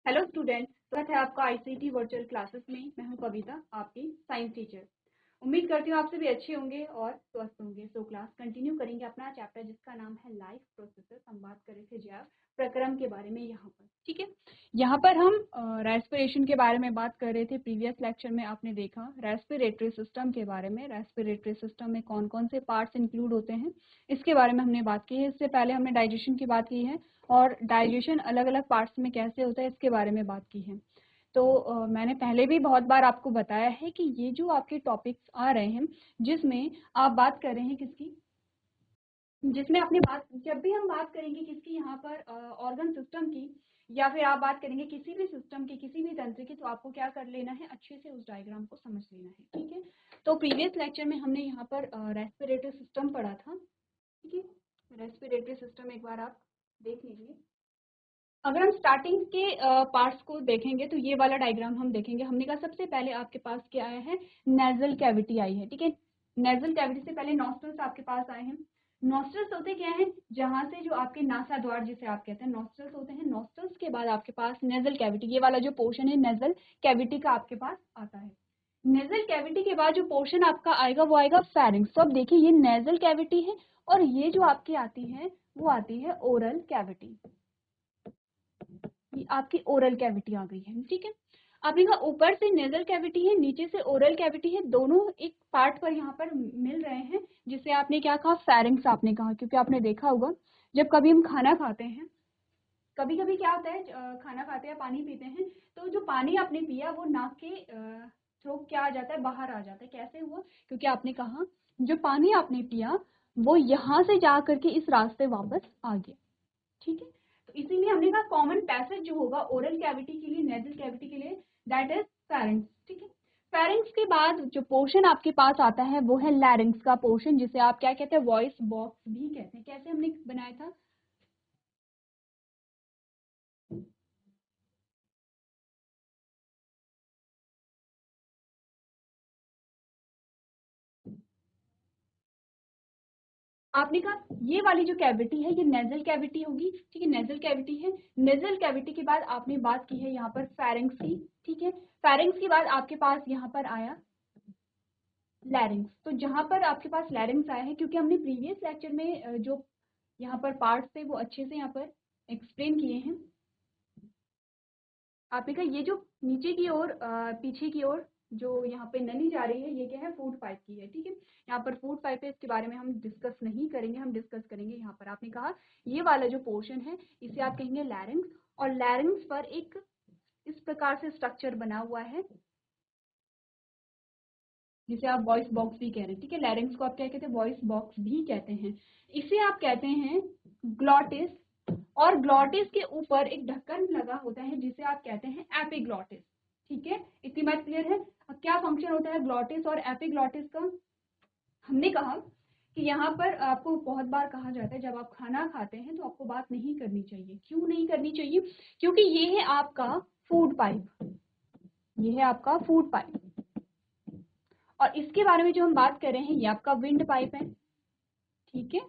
Hello student, स्वागत है आपका आईसीटी वर्चुअल क्लासेस में। मैं हूं कविता, आपकी साइंस टीचर। उम्मीद करती हूँ आप सभी अच्छे होंगे और स्वस्थ होंगे। सो क्लास कंटिन्यू करेंगे अपना चैप्टर जिसका नाम है लाइफ प्रोसेसेस। हम बात कर रहे थे जैव प्रक्रम के बारे में यहाँ पर, ठीक है। यहाँ पर हम रेस्पिरेशन के बारे में बात कर रहे थे। प्रीवियस लेक्चर में आपने देखा रेस्पिरेटरी सिस्टम के बारे में। रेस्पिरेटरी सिस्टम में कौन कौन से पार्ट्स इंक्लूड होते हैं इसके बारे में हमने बात की है। इससे पहले हमने डाइजेशन की बात की है और डाइजेशन अलग अलग पार्ट्स में कैसे होता है इसके बारे में बात की है। तो मैंने पहले भी बहुत बार आपको बताया है कि ये जो आपके टॉपिक्स आ रहे हैं जिसमें आप बात कर रहे हैं किसकी, जिसमें अपनी बात, जब भी हम बात करेंगे किसकी यहाँ पर ऑर्गन सिस्टम की, या फिर आप बात करेंगे किसी भी सिस्टम की, किसी भी तंत्र की, तो आपको क्या कर लेना है, अच्छे से उस डायग्राम को समझ लेना है, ठीक है। तो प्रीवियस लेक्चर में हमने यहाँ पर रेस्पिरेटरी सिस्टम पढ़ा था, ठीक है। रेस्पिरेटरी सिस्टम एक बार आप देख लीजिए। अगर हम स्टार्टिंग के पार्ट्स को देखेंगे तो ये वाला डायग्राम हम देखेंगे। हमने कहा सबसे पहले आपके पास क्या आया है, नेजल कैविटी आई है, ठीक है। नेजल कैविटी से पहले नॉस्ट्रल्स आपके पास आए हैं। नॉस्ट्रल्स होते क्या हैं, जहां से जो आपके नासा द्वार जिसे आप कहते हैं नॉस्ट्रल्स होते हैं। नॉस्ट्रल्स के बाद आपके पास नेजल कैविटी, ये वाला जो पोर्शन है नेजल कैविटी का आपके पास आता है। नेजल कैविटी के बाद जो पोर्शन आपका आएगा वो आएगा फेरिंग्स। तो अब देखिए ये नेजल कैविटी है और ये जो आपकी आती है वो आती है ओरल कैविटी। ये आपकी ओरल कैविटी आ गई है, ठीक है। आपने कहा ऊपर से नेजल कैविटी है, नीचे से ओरल कैविटी है, दोनों एक पार्ट पर यहाँ पर मिल रहे हैं, जिसे आपने क्या कहा, फेरिंग्स आपने कहा। क्योंकि आपने देखा होगा जब कभी हम खाना खाते हैं, कभी कभी क्या होता है, खाना खाते हैं पानी पीते हैं, तो जो पानी आपने पिया वो नाक के थ्रू क्या आ जाता है, बाहर आ जाता है। कैसे हुआ, क्योंकि आपने कहा जो पानी आपने पिया वो यहाँ से जा करके इस रास्ते वापस आ गया, ठीक है। तो इसीलिए हमने कहा कॉमन पैसेज जो होगा ओरल कैविटी के लिए, नेजल कैविटी के लिए, दैट इज फेरिंग्स, ठीक है। फेरिंग्स के बाद जो पोर्शन आपके पास आता है वो है लैरिंग्स का पोर्शन, जिसे आप क्या कहते हैं, वॉइस बॉक्स भी कहते हैं। कैसे हमने बनाया था, आपने कहा ये वाली जो कैविटी है ये नेजल कैविटी होगी, ठीक है, नेजल कैविटी है। नेजल कैविटी के बाद आपने बात की है यहाँ पर फेरिंग्स की, ठीक है। फेरिंग्स के बाद आपके पास यहाँ पर आया लैरिंग्स। तो जहां पर आपके पास लैरिंग्स आया है, क्योंकि हमने प्रीवियस लेक्चर में जो यहाँ पर पार्ट्स थे वो अच्छे से यहाँ पर एक्सप्लेन किए हैं। आपने कहा ये जो नीचे की ओर पीछे की ओर जो यहाँ पे नली जा रही है ये क्या है, फूड पाइप की है, ठीक है। यहाँ पर फूड पाइप है, इसके बारे में हम डिस्कस नहीं करेंगे, हम डिस्कस करेंगे यहाँ पर। आपने कहा ये वाला जो पोर्शन है इसे आप कहेंगे लैरिंग्स, और लैरिंग्स पर एक इस प्रकार से स्ट्रक्चर बना हुआ है जिसे आप वॉइस बॉक्स भी कह रहे हैं, ठीक है। लैरिंग्स को आप क्या कहते हैं, वॉइस बॉक्स भी कहते हैं। इसे आप कहते हैं ग्लॉटिस, और ग्लॉटिस के ऊपर एक ढक्कन लगा होता है जिसे आप कहते हैं एपिग्लॉटिस, ठीक है। इतनी बात क्लियर है। अब क्या फंक्शन होता है ग्लॉटिस और एपिग्लॉटिस का, हमने कहा कि यहाँ पर आपको बहुत बार कहा जाता है जब आप खाना खाते हैं तो आपको बात नहीं करनी चाहिए। क्यों नहीं करनी चाहिए, क्योंकि ये है आपका फूड पाइप, ये है आपका फूड पाइप, और इसके बारे में जो हम बात कर रहे हैं ये आपका विंड पाइप है, ठीक है।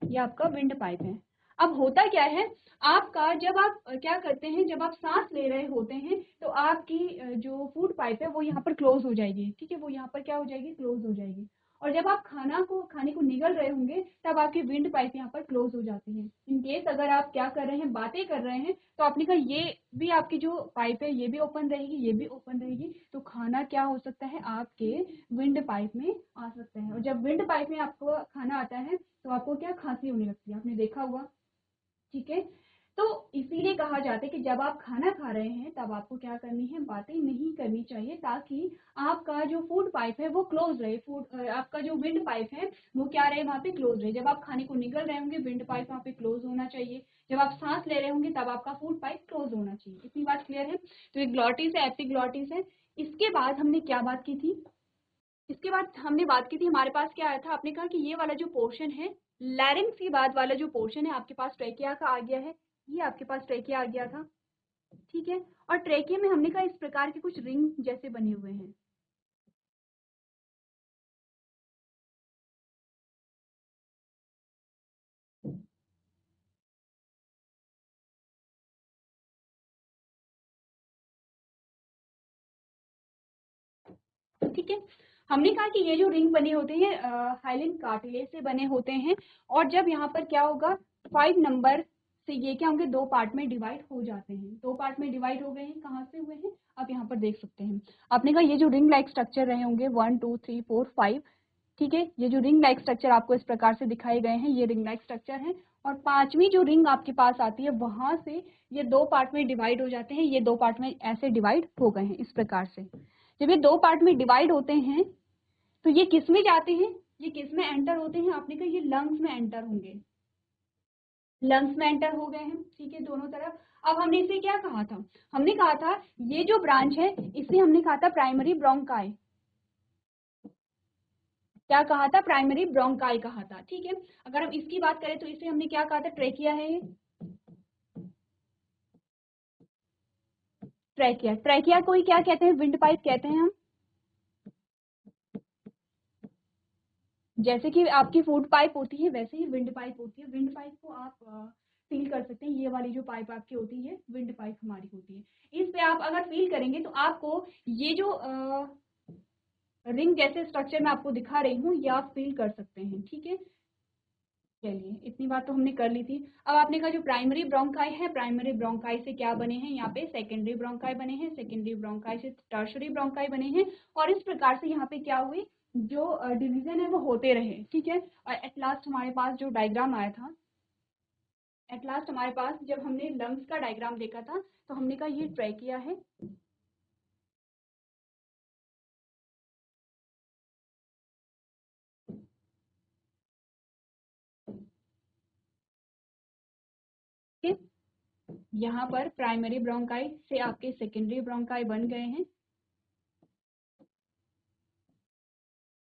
ये आपका विंड पाइप है। अब होता क्या है, आपका जब आप क्या करते हैं, जब आप सांस ले रहे होते हैं तो आपकी जो फूड पाइप है वो यहाँ पर क्लोज हो जाएगी, ठीक है। वो यहाँ पर क्या हो जाएगी, क्लोज हो जाएगी। और जब आप खाने को निगल रहे होंगे तब आपकी विंड पाइप यहाँ पर क्लोज हो जाती है। इन केस अगर आप क्या कर रहे हैं, बातें कर रहे हैं, तो आपने कहा ये भी आपकी जो पाइप है ये भी ओपन रहेगी, ये भी ओपन रहेगी, तो खाना क्या हो सकता है, आपके विंड पाइप में आ सकता है। और जब विंड पाइप में आपको खाना आता है तो आपको क्या, खांसी होने लगती है, आपने देखा होगा, ठीक है। तो इसीलिए कहा जाता है कि जब आप खाना खा रहे हैं तब आपको क्या करनी है, बातें नहीं करनी चाहिए, ताकि आपका जो फूड पाइप है वो क्लोज रहे। आपका जो विंड पाइप है वो क्या रहे, वहां पे क्लोज रहे। जब आप खाने को निगल रहे होंगे विंड पाइप वहां पे क्लोज होना चाहिए, जब आप सांस ले रहे होंगे तब आपका फूड पाइप क्लोज होना चाहिए। इतनी बात क्लियर है। तो एक ग्लॉटिस है, एपिग्लॉटिस है। इसके बाद हमने क्या बात की थी, इसके बाद हमने बात की थी, हमारे पास क्या आया था, आपने कहा कि ये वाला जो पोर्शन है, लैरिंग्स के बाद वाला जो पोर्शन है आपके पास ट्रेकिया का आ गया है, ये आपके पास ट्रेकिया आ गया था, ठीक है। और ट्रेकिया में हमने कहा इस प्रकार के कुछ रिंग जैसे बने हुए हैं, ठीक है। हमने कहा कि ये जो रिंग बने होते हैं हाइलिन कार्टिलेज से बने होते हैं, और जब यहाँ पर क्या होगा 5 नंबर से ये क्या होंगे, 2 पार्ट में डिवाइड हो जाते हैं। 2 पार्ट में डिवाइड हो गए हैं, कहाँ से हुए हैं आप यहाँ पर देख सकते हैं। आपने कहा ये जो रिंग लाइक स्ट्रक्चर रहे होंगे 1 2 3 4 5, ठीक है। ये जो रिंग लाइक स्ट्रक्चर आपको इस प्रकार से दिखाए गए हैं, ये रिंग लाइक स्ट्रक्चर है, और 5वीं जो रिंग आपके पास आती है वहां से ये 2 पार्ट में डिवाइड हो जाते हैं। ये 2 पार्ट में ऐसे डिवाइड हो गए हैं इस प्रकार से। जब ये 2 पार्ट में डिवाइड होते हैं तो ये किस में जाते हैं, ये किस में एंटर होते हैं, आपने कहा ये लंग्स में एंटर होंगे, लंग्स में एंटर हो गए हैं, ठीक है, दोनों तरफ। अब हमने इसे क्या कहा था, हमने कहा था ये जो ब्रांच है इसे हमने कहा था प्राइमरी ब्रोंकाई। क्या कहा था, प्राइमरी ब्रोंकाई कहा था, ठीक है। अगर हम इसकी बात करें तो इसे हमने क्या कहा था, ट्रेकिया है ये, ट्रेकिया। ट्रेकिया को ही क्या कहते हैं, विंड पाइप कहते हैं हम। जैसे कि आपकी फूड पाइप होती है वैसे ही विंड पाइप होती है। विंड पाइप को आप फील कर सकते हैं, ये वाली जो पाइप आपकी होती है विंड पाइप हमारी होती है। इस पे आप अगर फील करेंगे तो आपको ये जो रिंग जैसे स्ट्रक्चर मैं आपको दिखा रही हूँ ये आप फील कर सकते हैं, ठीक है। चलिए इतनी बात तो हमने कर ली थी। अब आपने कहा जो प्राइमरी ब्रोंकाई है, प्राइमरी ब्रोंकाई से क्या बने हैं, यहाँ पे सेकेंडरी ब्रोंकाई बने हैं, सेकेंडरी ब्रोंकाई से टर्शरी ब्रोंकाई बने हैं, और इस प्रकार से यहाँ पे क्या हुई, जो डिवीजन है वो होते रहे, ठीक है। और एट लास्ट हमारे पास जो डायग्राम आया था, एट लास्ट हमारे पास जब हमने लंग्स का डायग्राम देखा था तो हमने कहा ये ट्रैकिया है, ठीक है। यहाँ पर प्राइमरी ब्रोंकाई से आपके सेकेंडरी ब्रोंकाई बन गए हैं,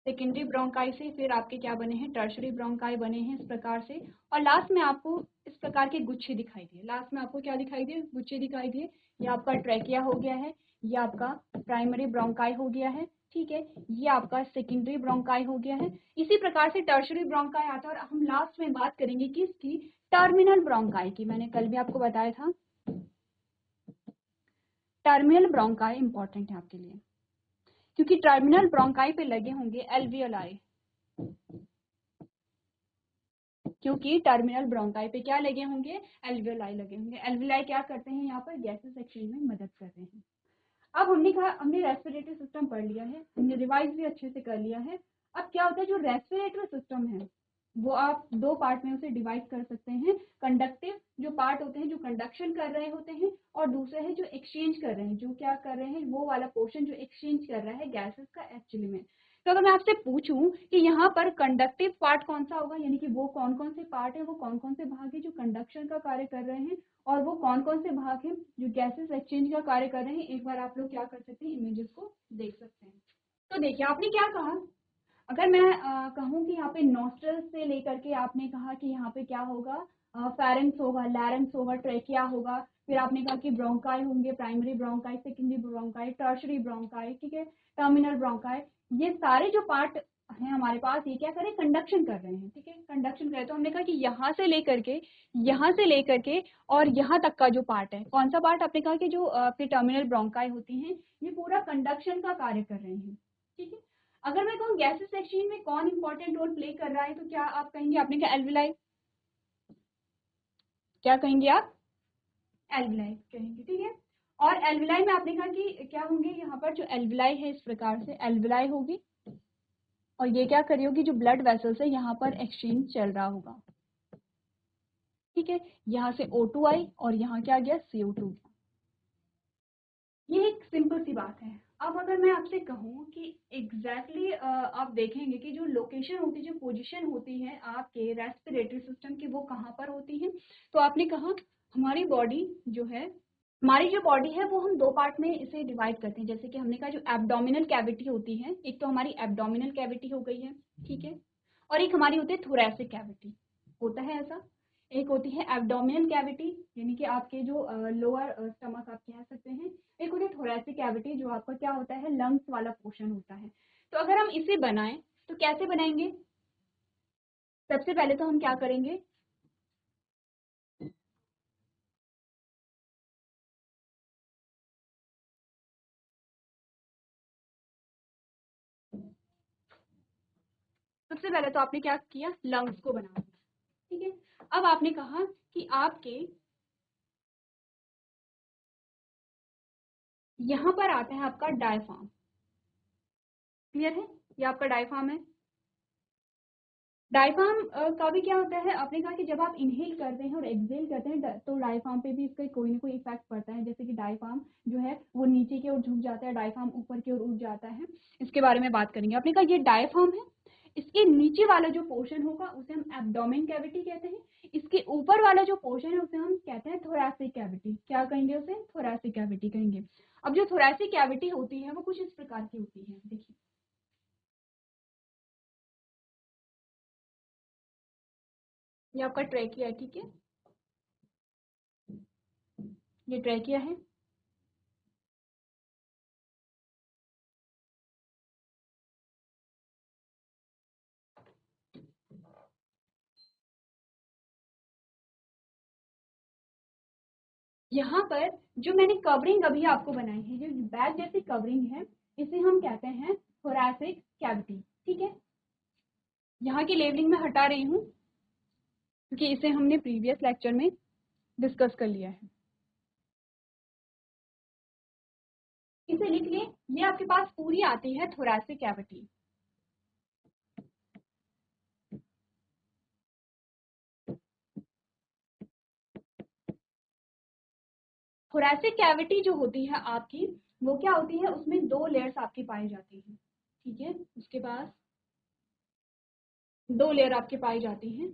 सेकेंडरी ब्रोंकाई से फिर आपके क्या बने हैं, टर्शरी ब्रोंकाई बने हैं इस प्रकार से, और लास्ट में आपको इस प्रकार के गुच्छे दिखाई दिए। लास्ट में आपको क्या दिखाई दिए, गुच्छे दिखाई दिए। ये आपका ट्रैकिया हो गया है, ये आपका प्राइमरी ब्रोंकाई हो गया है, ठीक है, ये आपका सेकेंडरी ब्रोंकाई हो गया है। इसी प्रकार से टर्शरी ब्रोंकाई आता है, और हम लास्ट में बात करेंगे किसकी, टर्मिनल ब्रोंकाई की। मैंने कल भी आपको बताया था टर्मिनल ब्रोंकाई इंपॉर्टेंट है आपके लिए, क्योंकि टर्मिनल ब्रोंकाई पे लगे होंगे एल्वियोलाई, क्योंकि टर्मिनल ब्रोंकाई पे क्या लगे होंगे, एल्वियोलाई लगे होंगे। एल्वियोलाई क्या करते हैं, यहाँ पर गैसेस एक्सचेंज में मदद करते हैं। अब हमने कहा हमने रेस्पिरेटरी सिस्टम पढ़ लिया है, हमने रिवाइज भी अच्छे से कर लिया है। अब क्या होता है, जो रेस्पिरेटरी सिस्टम है वो आप 2 पार्ट में उसे डिवाइड कर सकते हैं। कंडक्टिव जो पार्ट होते हैं जो कंडक्शन कर रहे होते हैं, और दूसरे है जो एक्सचेंज कर रहे हैं, जो क्या कर रहे हैं, वो वाला पोर्शन जो एक्सचेंज कर रहा है गैसेस का एक्चुअली में। तो अगर मैं आपसे पूछूं कि यहाँ पर कंडक्टिव पार्ट कौन सा होगा, यानी कि वो कौन कौन से पार्ट है, वो कौन कौन से भाग है जो कंडक्शन का कार्य कर रहे हैं, और वो कौन कौन से भाग हैं जो गैसेस एक्सचेंज का कार्य कर रहे हैं, एक बार आप लोग क्या कर सकते हैं, इमेजेस को देख सकते हैं। तो देखिए आपने क्या कहा, अगर मैं कहूँ कि यहाँ पे नोस्ट्रल से लेकर के आपने कहा कि यहाँ पे क्या होगा, फेरेंक्स होगा, लैरेंक्स होगा, ट्रेकिया होगा, फिर आपने कहा कि ब्रोंकाई होंगे, primary bronchi, secondary bronchi, tertiary bronchi, ठीक है, टर्मिनल ब्रोंकाई। ये सारे जो पार्ट हैं हमारे पास ये क्या करें, कंडक्शन कर रहे हैं, ठीक है, कंडक्शन कर रहे हैं। तो हमने कहा कि यहाँ से लेकर के और यहाँ तक का जो पार्ट है, कौन सा पार्ट, आपने कहा कि जो आपके टर्मिनल ब्रोंकाई होती हैं ये पूरा कंडक्शन का कार्य कर रहे हैं, ठीक है। अगर मैं कहूँ गैसेस एक्सचेंज में कौन इंपॉर्टेंट रोल प्ले कर रहा है, तो क्या आप कहेंगे, आपने क्या एल्विलाई, क्या कहेंगे आप, एल्विलाई कहेंगे, ठीक है। और एल्विलाई में आपने कहा कि क्या होंगे, यहाँ पर जो एल्विलाई है इस प्रकार से एल्विलाई होगी, और ये क्या करी होगी, जो ब्लड वेसल्स है यहाँ पर एक्सचेंज चल रहा होगा, ठीक है। यहाँ से O2 आई और यहाँ क्या गया, CO2 गया। ये एक सिंपल सी बात है। अब अगर मैं आपसे कहूँ कि एग्जैक्टली आप देखेंगे कि जो लोकेशन होती है, जो पोजीशन होती है आपके रेस्पिरेटरी सिस्टम की, वो कहाँ पर होती है, तो आपने कहा हमारी बॉडी जो है, हमारी जो बॉडी है वो हम 2 पार्ट में इसे डिवाइड करते हैं। जैसे कि हमने कहा जो एब्डोमिनल कैविटी होती है, एक तो हमारी एब्डोमिनल कैविटी हो गई है, ठीक है, और एक हमारी होती है थोरैसिक कैविटी, होता है ऐसा। एक होती है एब्डोमिनल कैविटी, यानी कि आपके जो लोअर स्टमक आप कह सकते हैं। एक होती है थोरैसिक कैविटी जो आपका क्या होता है, लंग्स वाला पोर्शन होता है। तो अगर हम इसे बनाएं तो कैसे बनाएंगे, सबसे पहले तो हम क्या करेंगे, सबसे पहले तो आपने क्या किया, लंग्स को बना दिया, ठीक है। अब आपने कहा कि आपके यहां पर आता है आपका डायफ्राम, क्लियर है, ये आपका डायफ्राम है। डायफ्राम का भी क्या होता है, आपने कहा कि जब आप इनहेल करते हैं और एक्सहेल करते हैं तो डायफ्राम पे भी इसका कोई ना कोई इफेक्ट पड़ता है, जैसे कि डायफ्राम जो है वो नीचे की ओर झुक जाता है, डायफ्राम ऊपर की ओर उठ जाता है, इसके बारे में बात करेंगे। आपने कहा ये डायफ्राम है, इसके नीचे वाला जो पोर्शन होगा उसे हम एब्डोमेन कैविटी कहते हैं, इसके ऊपर वाला जो पोर्शन है उसे हम कहते हैं थोरैसिक कैविटी। क्या कहेंगे उसे, थोरैसिक कैविटी कहेंगे। अब जो थोरैसिक कैविटी होती है वो कुछ इस प्रकार की होती है, देखिए ये आपका ट्रैकिया है, ठीक है, ये ट्रैकिया है। यहाँ पर जो मैंने कवरिंग अभी आपको बनाई है, जो बैग जैसी कवरिंग है, इसे हम कहते हैं थोरैसिक कैविटी, ठीक है। यहाँ की लेवलिंग में हटा रही हूँ क्योंकि इसे हमने प्रीवियस लेक्चर में डिस्कस कर लिया है। इसे लिख लें, ये आपके पास पूरी आती है थोरैसिक कैविटी। थोरैसिक कैविटी जो होती है आपकी, वो क्या होती है, उसमें 2 लेयर्स आपकी पाई जाती है, ठीक है। उसके पास 2 लेयर आपके पाई जाती हैं।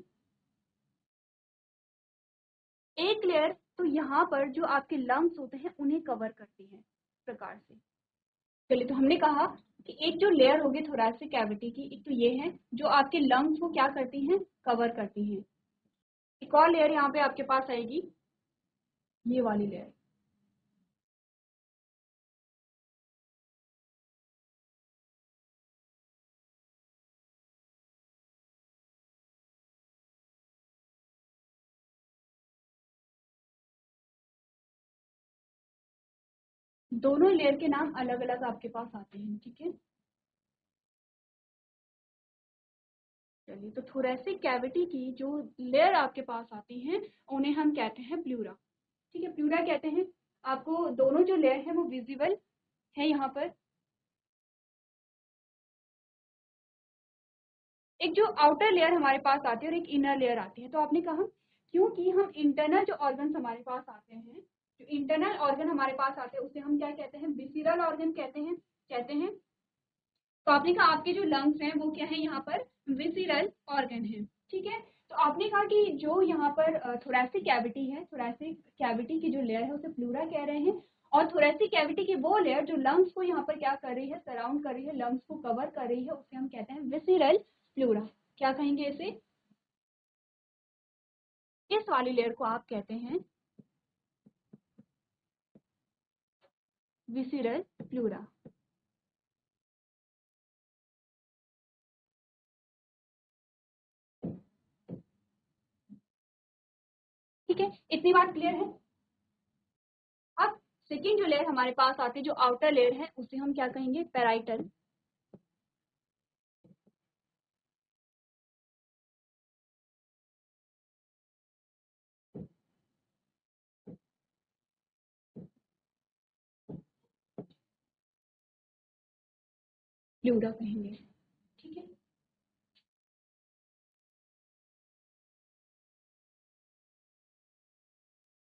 एक लेयर तो यहाँ पर जो आपके लंग्स होते हैं उन्हें कवर करती है इस प्रकार से। चलिए, तो हमने कहा कि एक जो लेयर होगी थोरैसिक कैविटी की, एक तो ये है जो आपके लंग्स को क्या करती हैं, कवर करती हैं। एक और लेयर यहाँ पे आपके पास आएगी, ये वाली लेयर। दोनों लेयर के नाम अलग अलग आपके पास आते हैं, ठीक है। चलिए, तो थोरैसिक कैविटी की जो लेयर आपके पास आती हैं उन्हें हम कहते हैं प्लूरा, ठीक है, प्लूरा कहते हैं। आपको दोनों जो लेयर है वो विजिबल है यहाँ पर। एक जो आउटर लेयर हमारे पास आती है और एक इनर लेयर आती है, तो आपने कहा क्योंकि हम इंटरनल जो ऑर्गन हमारे पास आते हैं, जो इंटरनल ऑर्गन हमारे पास आते हैं उसे हम क्या कहते हैं, विसिरल ऑर्गन कहते हैं। तो आपने कहा आपके जो लंग्स हैं वो क्या है, यहाँ पर विसिरल ऑर्गन है, ठीक है। तो आपने कहा कि जो यहाँ पर थोरैसिक कैविटी है, थोरैसिक कैविटी की जो लेयर है उसे प्लूरा कह रहे हैं, और थोरैसिक कैविटी की वो लेयर जो लंग्स को यहाँ पर क्या कर रही है, सराउंड कर रही है, लंग्स को कवर कर रही है, उसे हम कहते हैं विसिरल प्लूरा। क्या कहेंगे इसे, इस वाली लेयर को आप कहते हैं विसिरल प्लूरा। ठीक है, इतनी बात क्लियर है। अब सेकेंड जो लेयर हमारे पास आती है, जो आउटर लेयर है, उसे हम क्या कहेंगे, पेराइटल प्लूरा कहेंगे, ठीक है।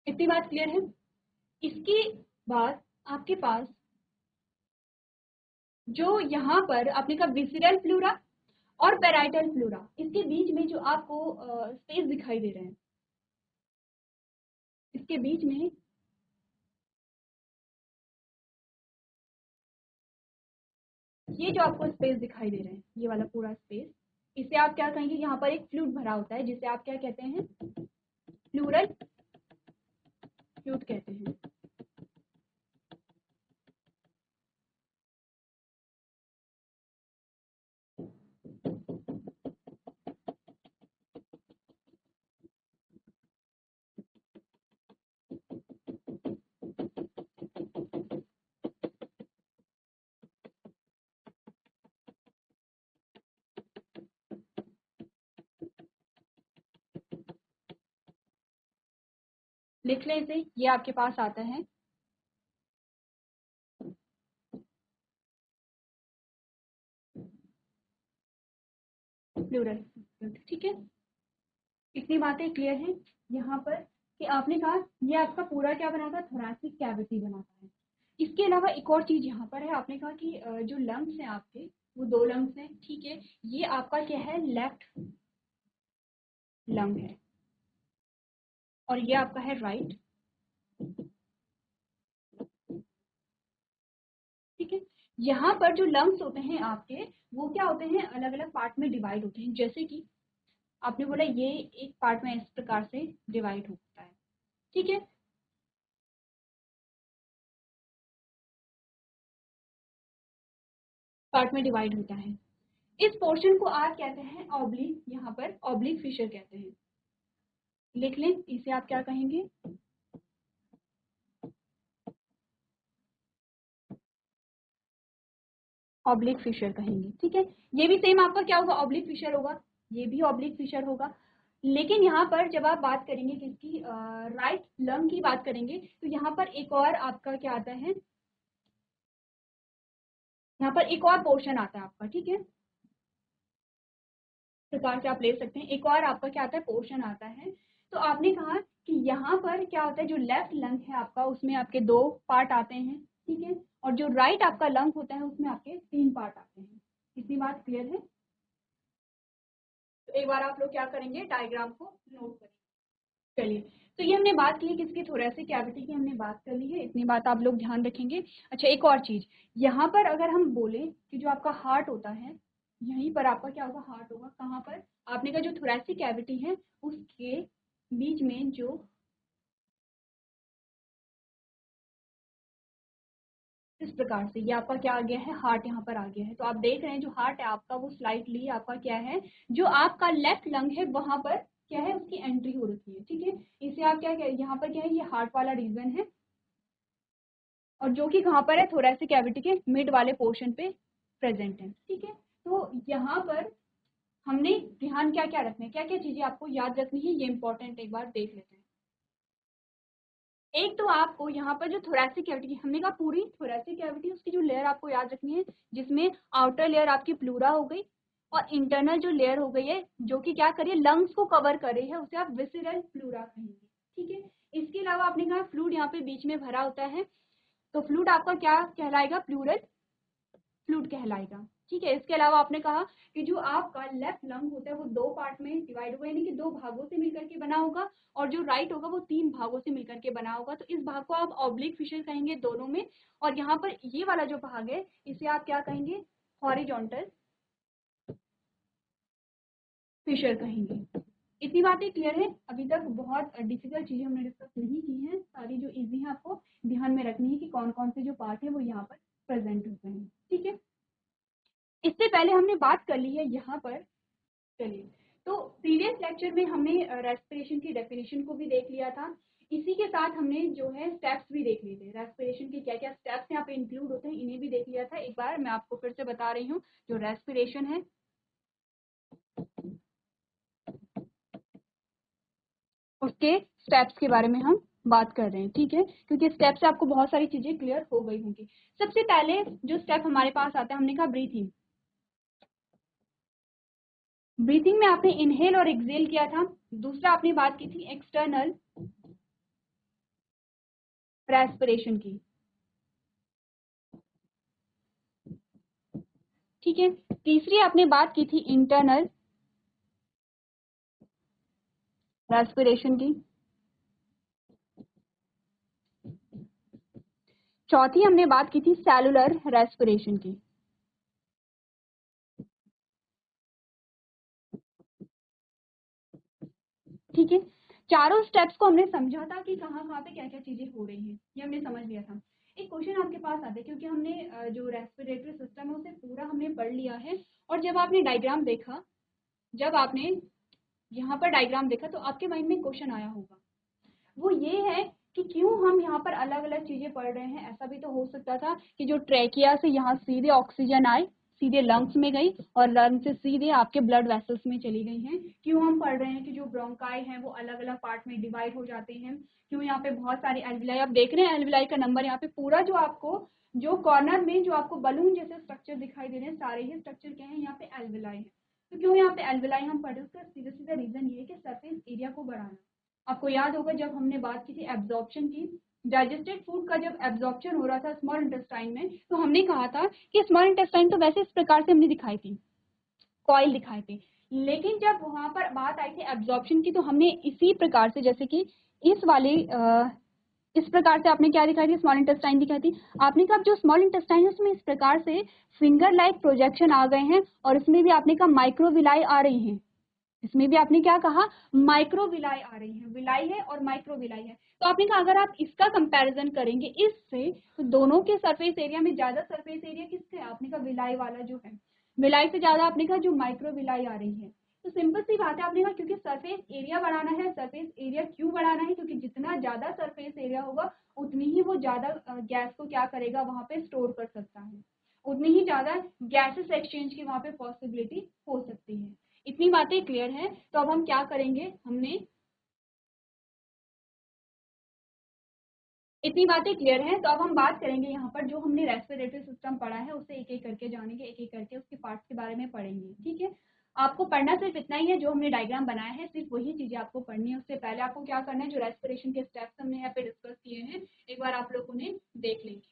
इतनी बात क्लियर है। इसके बाद आपके पास जो यहाँ पर आपने कहा विसिरल प्लूरा और पेराइटल प्लूरा, इसके बीच में जो आपको स्पेस दिखाई दे रहे हैं, इसके बीच में ये जो आपको स्पेस दिखाई दे रहे हैं, ये वाला पूरा स्पेस, इसे आप क्या कहेंगे, यहाँ पर एक फ्लूइड भरा होता है जिसे आप क्या कहते हैं, प्लूरल फ्लूइड कहते हैं। लिख लें इसे, ये आपके पास आता है प्लूरल। ठीक है, इतनी बातें क्लियर हैं यहाँ पर कि आपने कहा ये आपका पूरा क्या बनाता है, थोरैसिक कैविटी बनाता है। इसके अलावा एक और चीज यहाँ पर है, आपने कहा कि जो लंग्स हैं आपके वो 2 लंग्स हैं। ठीक है, ये आपका क्या है, लेफ्ट लंग है और ये आपका है राइट। ठीक है, यहाँ पर जो लंग्स होते हैं आपके वो क्या होते हैं, अलग अलग पार्ट में डिवाइड होते हैं। जैसे कि आपने बोला ये एक पार्ट में इस प्रकार से डिवाइड होता है। ठीक है, पार्ट में डिवाइड होता है। इस पोर्शन को आप कहते हैं ऑब्लिक, यहाँ पर ऑब्लिक फिशर कहते हैं। लिख लें इसे, आप क्या कहेंगे, ऑब्लिक फिशर कहेंगे। ठीक है, ये भी सेम आपका क्या होगा, ऑब्लिक फिशर होगा, ये भी ऑब्लिक फिशर होगा। लेकिन यहाँ पर जब आप बात करेंगे किसकी, राइट लंग की बात करेंगे, तो यहाँ पर एक और आपका क्या आता है, यहाँ पर एक और पोर्शन आता है आपका। ठीक है, प्रकार से आप ले सकते हैं, एक और आपका क्या आता है, पोर्शन आता है। तो आपने कहा कि यहाँ पर क्या होता है, जो लेफ्ट लंग है आपका उसमें आपके 2 पार्ट आते हैं। ठीक है, और जो राइट आपका लंग होता है उसमें आपके 3 पार्ट आते हैं। इतनी बात क्लियर है। तो एक बार आप लोग क्या करेंगे, डायग्राम को नोट करेंगे। चलिए, तो ये हमने बात की किसकी, थोरैसिक कैविटी की हमने बात कर ली है, इतनी बात आप लोग ध्यान रखेंगे। अच्छा, एक और चीज, यहाँ पर अगर हम बोले कि जो आपका हार्ट होता है, यहीं पर आपका क्या होगा, हार्ट होगा। कहाँ पर, आपने का जो थोरैसिक कैविटी है उसके बीच में जो इस प्रकार से ये आपका क्या आ गया है, हार्ट यहाँ पर आ गया है। तो आप देख रहे हैं जो हार्ट है आपका वो स्लाइटली आपका क्या है, जो आपका लेफ्ट लंग है वहां पर क्या है, उसकी एंट्री हो रखी है। ठीक है, इसे आप क्या यहाँ पर क्या है, ये हार्ट वाला रीजन है और जो कि कहाँ पर है, थोरैसिक कैविटी के मिड वाले पोर्शन पे प्रेजेंट है। ठीक है, तो यहाँ पर हमने ध्यान क्या क्या रखना है, क्या क्या चीजें आपको याद रखनी है, ये इंपॉर्टेंट एक बार देख लेते हैं। एक तो आपको यहाँ पर जो थोरैसिक कैविटी, हमने कहा पूरी थोरैसिक कैविटी, उसकी जो लेयर आपको याद रखनी है, जिसमें आउटर लेयर आपकी प्लूरा हो गई और इंटरनल जो लेयर हो गई है जो कि क्या करिए, लंग्स को कवर कर रही है, उसे आप विसिरल प्लूरा कहेंगे। ठीक है, इसके अलावा आपने कहा फ्लूइड यहाँ पे बीच में भरा होता है, तो फ्लूइड आपका क्या कहलाएगा, प्लूरल फ्लूइड कहलाएगा। ठीक है, इसके अलावा आपने कहा कि जो आपका लेफ्ट लंग होता है वो 2 पार्ट में डिवाइड हुआ, यानी कि 2 भागों से मिलकर के बना होगा, और जो राइट होगा वो 3 भागों से मिलकर के बना होगा। तो इस भाग को आप ऑब्लिक फिशर कहेंगे दोनों में, और यहाँ पर ये वाला जो भाग है इसे आप क्या कहेंगे, हॉरिजॉन्टल फिशर कहेंगे। इतनी बातें क्लियर है। अभी तक बहुत डिफिकल्ट चीजें हमने डिस्कस नहीं की हैं, सारी जो इजी है आपको ध्यान में रखनी है कि कौन कौन से जो पार्ट है वो यहाँ पर प्रेजेंट होते हैं। ठीक है, इससे पहले हमने बात कर ली है यहाँ पर। चलिए, तो प्रीवियस लेक्चर में हमने रेस्पिरेशन की डेफिनेशन को भी देख लिया था, इसी के साथ हमने जो है स्टेप्स भी देख लिए थे, रेस्पिरेशन के क्या क्या स्टेप्स यहाँ पे इंक्लूड होते हैं इन्हें भी देख लिया था। एक बार मैं आपको फिर से बता रही हूँ, जो रेस्पिरेशन है उसके स्टेप्स के बारे में हम बात कर रहे हैं। ठीक है, क्योंकि स्टेप से आपको बहुत सारी चीजें क्लियर हो गई होंगी। सबसे पहले जो स्टेप हमारे पास आता है, हमने कहा ब्रीथिंग। ब्रीथिंग में आपने इनहेल और एक्सेल किया था। दूसरा आपने बात की थी एक्सटर्नल रेस्पिरेशन की। ठीक है, तीसरी आपने बात की थी इंटरनल रेस्पिरेशन की। चौथी हमने बात की थी सेलुलर रेस्पिरेशन की। ठीक है, चारों स्टेप्स को हमने समझा था कि कहाँ कहाँ पे क्या क्या चीजें हो रही हैं, ये हमने समझ लिया था। एक क्वेश्चन आपके पास आता है, क्योंकि हमने जो रेस्पिरेटरी सिस्टम है उसे पूरा हमने पढ़ लिया है, और जब आपने डायग्राम देखा, जब आपने यहाँ पर डायग्राम देखा तो आपके माइंड में क्वेश्चन आया होगा, वो ये है कि क्यों हम यहाँ पर अलग अलग चीजें पढ़ रहे हैं। ऐसा भी तो हो सकता था कि जो ट्रैकिया से यहाँ सीधे ऑक्सीजन आए, सीधे लंग्स में गई और लंग्स से सीधे आपके ब्लड वेसल्स में चली गई हैं। क्यों हम पढ़ रहे हैं कि जो ब्रोंकाई हैं वो अलग अलग पार्ट में डिवाइड हो जाते हैं, क्यों यहाँ पे बहुत सारे एल्विलाई, आप देख रहे हैं एल्विलाई का नंबर यहाँ पे पूरा जो आपको जो कॉर्नर में जो आपको बलून जैसे स्ट्रक्चर दिखाई दे रहे हैं सारे ही स्ट्रक्चर क्या है, यहाँ पे एल्विलाई है। तो क्यों यहाँ पे एल्विलाई हम पढ़े, उसका सीधा सीधा रीजन ये है कि सरफेस एरिया को बढ़ाना। आपको याद होगा जब हमने बात की थी एब्जॉर्प्शन की, डाइजेस्टेड फूड का जब एब्जॉर्प्शन हो रहा था स्मॉल इंटेस्टाइन में, तो हमने कहा था कि स्मॉल इंटेस्टाइन तो वैसे इस प्रकार से हमने दिखाई थी, कॉइल दिखाए थे, लेकिन जब वहां पर बात आई थी एब्जॉर्प्शन की तो हमने इसी प्रकार से, जैसे कि इस वाले इस प्रकार से आपने क्या दिखाई थी, स्मॉल इंटेस्टाइन दिखाई थी। आपने कहा जो स्मॉल इंटेस्टाइन है उसमें इस प्रकार से फिंगर लाइक प्रोजेक्शन आ गए हैं और इसमें भी आपने कहा माइक्रोविलाई आ रही हैं, इसमें भी आपने क्या कहा, माइक्रोविलाई आ रही है, विलाई है और माइक्रोविलाई है। तो आपने कहा अगर आप इसका कंपैरिजन करेंगे इससे तो दोनों के सरफेस एरिया में ज्यादा सरफेस एरिया किससे है, आपने कहा विलाई वाला जो है, विलाई से ज्यादा आपने कहा जो माइक्रोविलाई आ रही है। तो सिंपल सी बात है, आपने कहा क्योंकि सरफेस एरिया बढ़ाना है, सरफेस एरिया क्यों बढ़ाना है, क्योंकि जितना ज्यादा सरफेस एरिया होगा उतनी ही वो ज्यादा गैस को क्या करेगा, वहां पे स्टोर कर सकता है, उतनी ही ज्यादा गैसेस एक्सचेंज की वहां पे पॉसिबिलिटी हो सकती है। इतनी बातें क्लियर है। तो अब हम क्या करेंगे, हमने इतनी बातें क्लियर है तो अब हम बात करेंगे यहाँ पर जो हमने रेस्पिरेटरी सिस्टम पढ़ा है उसे एक एक करके जानेंगे, एक एक करके उसके पार्ट्स के बारे में पढ़ेंगे, ठीक है। आपको पढ़ना सिर्फ इतना ही है, जो हमने डायग्राम बनाया है सिर्फ वही चीजें आपको पढ़नी है। उससे पहले आपको क्या करना है, जो रेस्पिरेशन के स्टेप्स हमने यहाँ पे डिस्कस किए हैं एक बार आप लोग उन्हें देख लेंगे।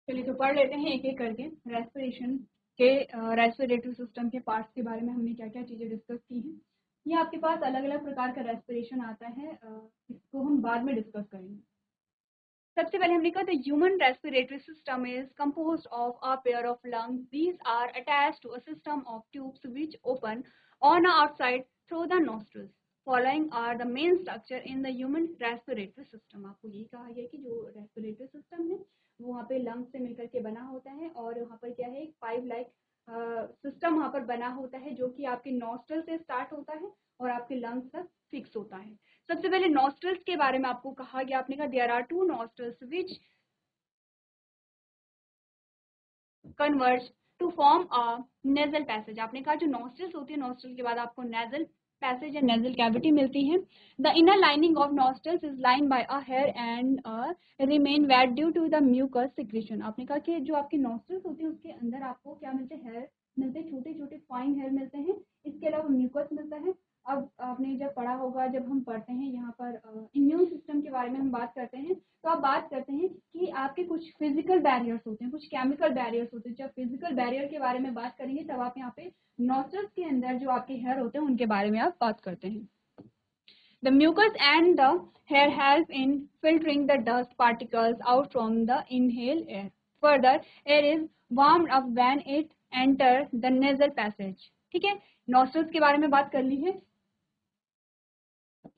चलिए तो पढ़ लेते हैं एक एक करके रेस्पिरेशन के, रेस्पिरेटरी सिस्टम के पार्ट्स के बारे में हमने क्या क्या चीजें डिस्कस की हैं। ये आपके पास अलग अलग प्रकार का रेस्पिरेशन आता है, इसको हम बाद में डिस्कस करेंगे। सबसे पहले हमने कहा the human respiratory system is composed of a pair of lungs, these are attached to a system of tubes which open on outside through the nostrils, following are the main structure in the human respiratory system. आपको ये कहा गया कि जो respiratory system है वो वहाँ पे लंग्स से मिलकर के बना होता है और वहाँ पर क्या है, एक पाइप लाइक सिस्टम वहाँ पर बना होता है जो कि आपके नॉस्ट्रल से स्टार्ट होता है और आपके लंग्स तक फिक्स होता है। सबसे पहले नॉस्ट्रल्स के बारे में आपको कहा गया, आपने कहा there are two nostrils which converge to form a nasal passage. आपने कहा जो नॉस्ट्रल्स होती है, नॉस्ट्रल के बाद आपको नेजल पैसेज या नेजल कैविटी मिलती है। The inner lining of nostrils is line by a hair and remain wet due to the mucus secretion. आपने कहा कि जो आपकी नॉस्ट्रल्स होती है उसके अंदर आपको क्या मिलते हैं, हेयर मिलते हैं, छोटे छोटे फाइन हेयर मिलते हैं, इसके अलावा म्यूकस मिलता है। अब आपने जब पढ़ा होगा, जब हम पढ़ते हैं यहाँ पर इम्यून सिस्टम के बारे में हम बात करते हैं तो आप बात करते हैं कि आपके कुछ फिजिकल बैरियर्स होते हैं, कुछ केमिकल बैरियर्स होते हैं। जब फिजिकल बैरियर के बारे में बात करेंगे तब आप यहाँ पे नॉस्ट्रल्स के अंदर जो आपके हेयर होते हैं उनके बारे में आप बात करते हैं। The mucus and the hair help in filtering the dust particles out from the inhaled air. Further, air is warmed up when it enters the nasal passage. ठीक है, नॉस्ट्रल्स के बारे में बात कर ली है,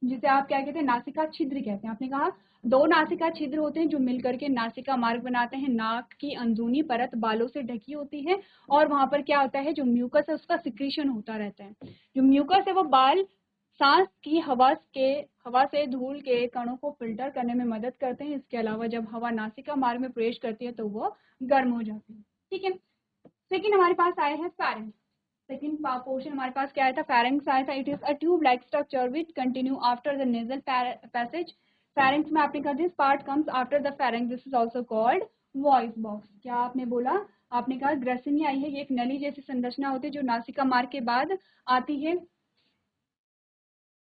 जिसे आप क्या कहते हैं, नासिका छिद्र कहते हैं। आपने कहा दो नासिका छिद्र होते हैं जो मिलकर के नासिका मार्ग बनाते हैं। नाक की अंदरूनी परत बालों से ढकी होती है और वहां पर क्या होता है, जो म्यूकस है उसका सिक्रीशन होता रहता है। जो म्यूकस है वो बाल सांस की हवा से धूल के कणों को फिल्टर करने में मदद करते हैं। इसके अलावा जब हवा नासिका मार्ग में प्रवेश करती है तो वो गर्म हो जाती है, ठीक है। सेकेंड हमारे पास आए हैं फेरेंक्स। सेकेंड पोर्शन हमारे पास क्या आया था, फेरेंक्स आया था। It is a tube like structure which continue after the nasal passage. Pharynx में आपने कहा this part comes after the pharynx, this is also called voice box. क्या आपने बोला, आपने कहा ग्रसनी आई है, ये एक नली जैसी संरचना होती है जो नासिका मार्ग के बाद आती है,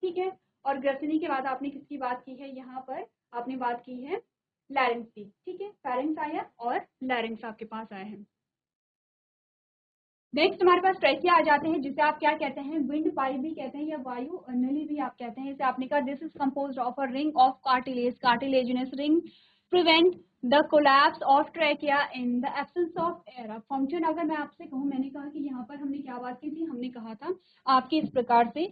ठीक है। और ग्रसनी के बाद आपने किसकी बात की है, यहाँ पर आपने बात की है लैरिंक्स की, ठीक है। फेरेंक्स आया और लैरिंक्स आपके पास आया है। नेक्स्ट हमारे पास ट्रैकिया आ जाते हैं, जिसे आप क्या कहते हैं, विंड पाइप भी कहते हैं या वायु नली भी आप कहते हैं। इसे आपने कहा this is composed of a ring of cartilage, cartilaginous ring prevent the collapse of trachea in the absence of air. अब फंक्शन अगर मैं आपसे कहूँ, मैंने कहा कि यहाँ पर हमने क्या बात की थी, हमने कहा था आपके इस प्रकार से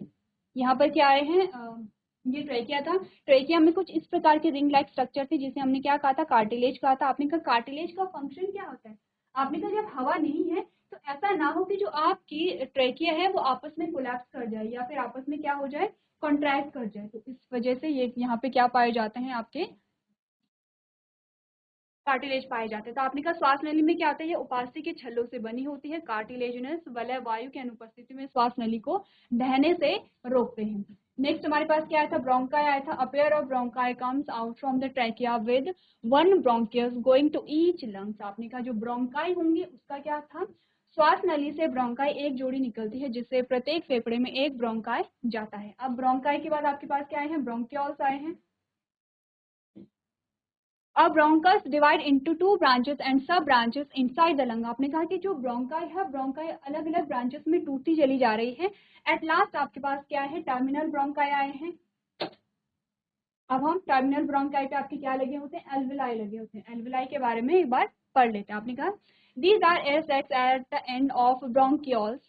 यहाँ पर क्या आए हैं, ये ट्रैकिया था। ट्रैकिया में कुछ इस प्रकार के रिंग लाइक स्ट्रक्चर थे जिसे हमने क्या कहा था, कार्टिलेज कहा था। आपने कहा कार्टिलेज का फंक्शन क्या होता है, आपने कहा जब हवा नहीं है तो ऐसा ना हो कि जो आपकी ट्रैकिया है वो आपस में कोलैप्स कर जाए या फिर आपस में क्या हो जाए, कॉन्ट्रैक्ट कर जाए। तो इस वजह से ये यहाँ पे क्या पाए जाते हैं, आपके कार्टिलेज पाए जाते हैं। तो आपने कहा श्वास नली में क्या होता है, ये उपास्थि के छल्लों से बनी होती है। कार्टिलेजिनस वलय वायु की अनुपस्थिति में श्वास नली को बहने से रोकते हैं। नेक्स्ट हमारे पास क्या आया था, ब्रोंकाई आया था। A pair of bronchi comes out from the trachea with one bronchus going to each lungs. आपने कहा जो ब्रोंकाई होंगे उसका क्या था, श्वास नली से ब्रोंकाई एक जोड़ी निकलती है जिससे प्रत्येक फेफड़े में एक ब्रोंकाई जाता है। अब ब्रोंकाई के बाद आपके पास क्या आए हैं, ब्रोंकियोल्स आए हैं। अब bronchus divide into two branches and सब ब्रांचेस इनसाइड द लंग। आपने कहा कि जो ब्रोंकाई है, ब्रोंकाई अलग अलग ब्रांचेस में टूटती चली जा रही है। एट लास्ट आपके पास क्या है, टर्मिनल ब्रोंकाई आए हैं। अब हम टर्मिनल ब्रोंकाई पे आपके क्या लगे होते हैं, एल्विलाई लगे होते हैं। एल्विलाई के बारे में एक बार पढ़ लेते हैं। आपने कहा these are air sacs at the end of bronchioles.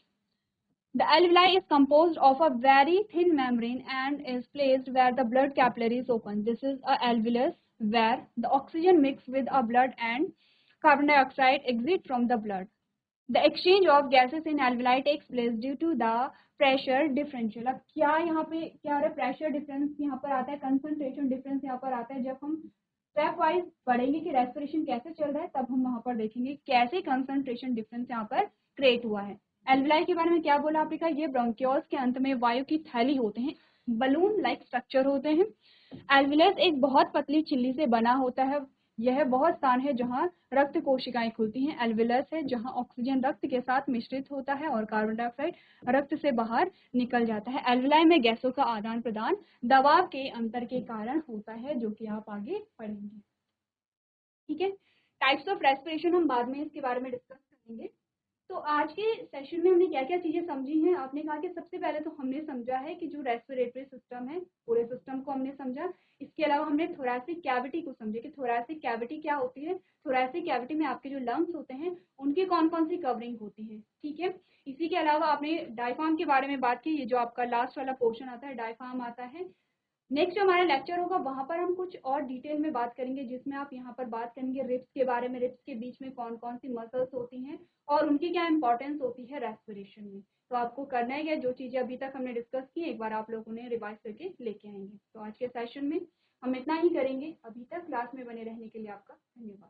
The alveoli is composed of a very thin membrane and is placed where the blood capillaries open. This is a alveolus where the oxygen mixed with a blood and carbon dioxide exit from the blood. The exchange of gases in alveoli takes place due to the pressure differential. अब क्या यहाँ पे क्या हो रहा है, pressure difference यहाँ पर आता है, कंसंट्रेशन डिफरेंस यहाँ पर आता है। जब हम स्टेप वाइज पढ़ेंगे कि रेस्पिरेशन कैसे चल रहा है, तब हम वहां पर देखेंगे कैसे कंसंट्रेशन डिफरेंस यहाँ पर क्रिएट हुआ है। एल्विलाई के बारे में क्या बोला आपने कहा, ये ब्रोंकियोल्स के अंत में वायु की थैली होते हैं, बलून लाइक स्ट्रक्चर होते हैं। एल्विलस एक बहुत पतली झिल्ली से बना होता है। यह बहुत स्थान है जहां रक्त कोशिकाएं खुलती हैं। एल्विलस है जहां ऑक्सीजन रक्त के साथ मिश्रित होता है और कार्बन डाइऑक्साइड रक्त से बाहर निकल जाता है। एल्विलाई में गैसों का आदान प्रदान दबाव के अंतर के कारण होता है, जो कि आप आगे पढ़ेंगे। ठीक है, टाइप्स ऑफ रेस्पिरेशन हम बाद में इसके बारे में डिस्कस करेंगे। तो आज के सेशन में हमने क्या क्या चीजें समझी हैं। आपने कहा कि सबसे पहले तो हमने समझा है कि जो रेस्पिरेटरी सिस्टम है, पूरे सिस्टम को हमने समझा। इसके अलावा हमने थोरैसिक कैविटी को समझे कि थोरैसिक कैविटी क्या होती है। थोरैसिक कैविटी में आपके जो लंग्स होते हैं उनकी कौन कौन सी कवरिंग होती है। ठीक है, इसी के अलावा आपने डायफ्राम के बारे में बात की। ये जो आपका लास्ट वाला पोर्शन आता है, डायफ्राम आता है। नेक्स्ट जो हमारा लेक्चर होगा वहां पर हम कुछ और डिटेल में बात करेंगे, जिसमें आप यहाँ पर बात करेंगे रिब्स के बारे में, रिब्स के बीच में कौन कौन सी मसल्स होती हैं और उनकी क्या इंपॉर्टेंस होती है रेस्पिरेशन में। तो आपको करना है, जो चीजें अभी तक हमने डिस्कस की एक बार आप लोगों ने रिवाइज करके लेके आएंगे। तो आज के सेशन में हम इतना ही करेंगे। अभी तक क्लास में बने रहने के लिए आपका धन्यवाद।